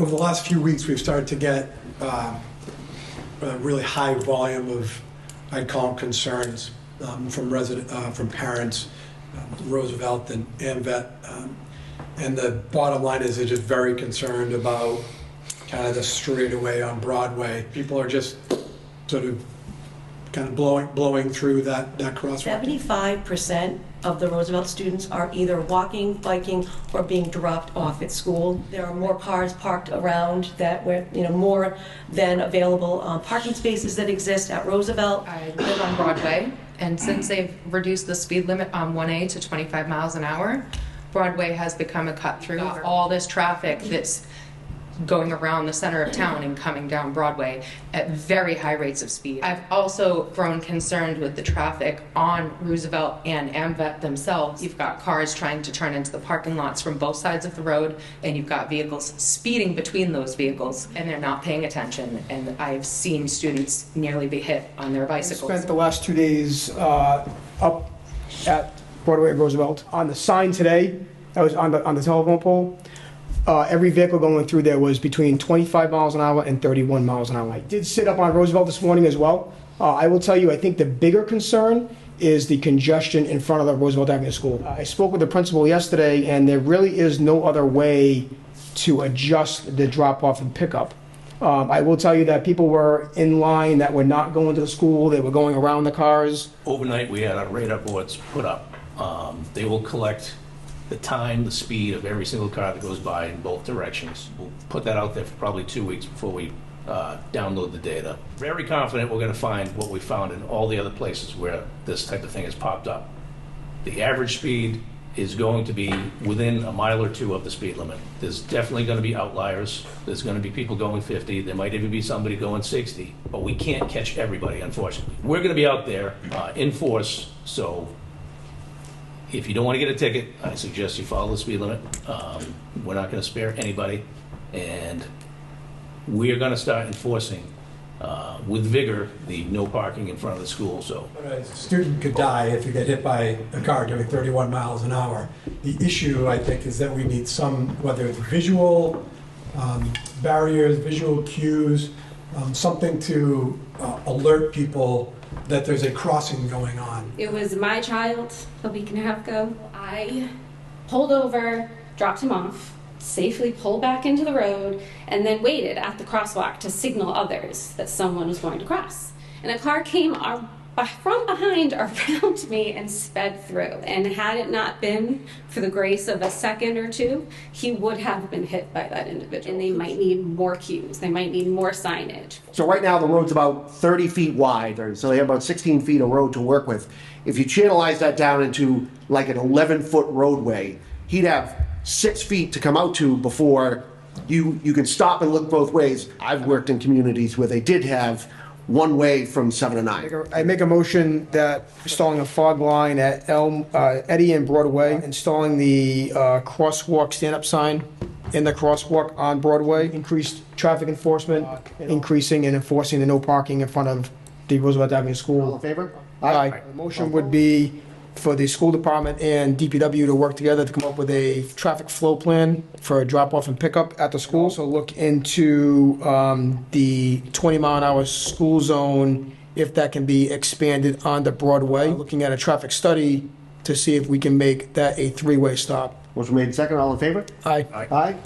Over the last few weeks, we've started to get a really high volume of, I'd call them concerns from parents, Roosevelt and AMVET. And the bottom line is they're just very concerned about kind of the straightaway on Broadway. People are just sort of kind of blowing through that crosswalk. 75% of the Roosevelt students are either walking, biking, or being dropped off at school. There are more cars parked around that were, more than available parking spaces that exist at Roosevelt. I live on Broadway, and since they've reduced the speed limit on 1A to 25 miles an hour, Broadway has become a cut through. All this traffic that's going around the center of town and coming down Broadway at very high rates of speed. I've also grown concerned with the traffic on Roosevelt and AMVET themselves. You've got cars trying to turn into the parking lots from both sides of the road, and you've got vehicles speeding between those vehicles, and they're not paying attention. And I've seen students nearly be hit on their bicycles. I spent the last 2 days up at Broadway at Roosevelt. On the sign today, that was on the telephone pole, every vehicle going through there was between 25 miles an hour and 31 miles an hour. I did sit up on Roosevelt this morning as well. I will tell you, I think the bigger concern is the congestion in front of the Roosevelt Avenue School. I spoke with the principal yesterday, and there really is no other way to adjust the drop-off and pickup. I will tell you that people were in line that were not going to the school. They were going around the cars. Overnight, we had our radar boards put up. They will collect the time, the speed of every single car that goes by in both directions. We'll put that out there for probably 2 weeks before we download the data. Very confident we're going to find what we found in all the other places where this type of thing has popped up. The average speed is going to be within a mile or two of the speed limit. There's definitely going to be outliers. There's going to be people going 50. There might even be somebody going 60. But we can't catch everybody, unfortunately. We're going to be out there in force, so if you don't want to get a ticket, I suggest you follow the speed limit. We're not going to spare anybody, and we are going to start enforcing with vigor the no parking in front of the school. So a student could die if you get hit by a car doing 31 miles an hour. The issue, I think, is that we need some, whether it's visual barriers, visual cues, something to alert people that there's a crossing going on. It was my child a week and a half ago. I pulled over, dropped him off, safely pulled back into the road, and then waited at the crosswalk to signal others that someone was going to cross. And a car came from behind around me and sped through. And had it not been for the grace of a second or two, he would have been hit by that individual. And they might need more cues. They might need more signage. So right now the road's about 30 feet wide, so they have about 16 feet of road to work with. If you channelize that down into like an 11-foot roadway, he'd have 6 feet to come out to before you can stop and look both ways. I've worked in communities where they did have one way from 7 to 9. I make a motion that installing a fog line at Eddy and Broadway, installing the crosswalk stand-up sign in the crosswalk on Broadway, increased traffic enforcement, increasing and enforcing the no parking in front of the Roosevelt Avenue School. All in favor? Aye. The motion would be for the school department and DPW to work together to come up with a traffic flow plan for a drop-off and pickup at the school. So look into the 20-mile-an-hour school zone, if that can be expanded onto Broadway. Looking at a traffic study to see if we can make that a three-way stop. Motion made second. All in favor? Aye. Aye.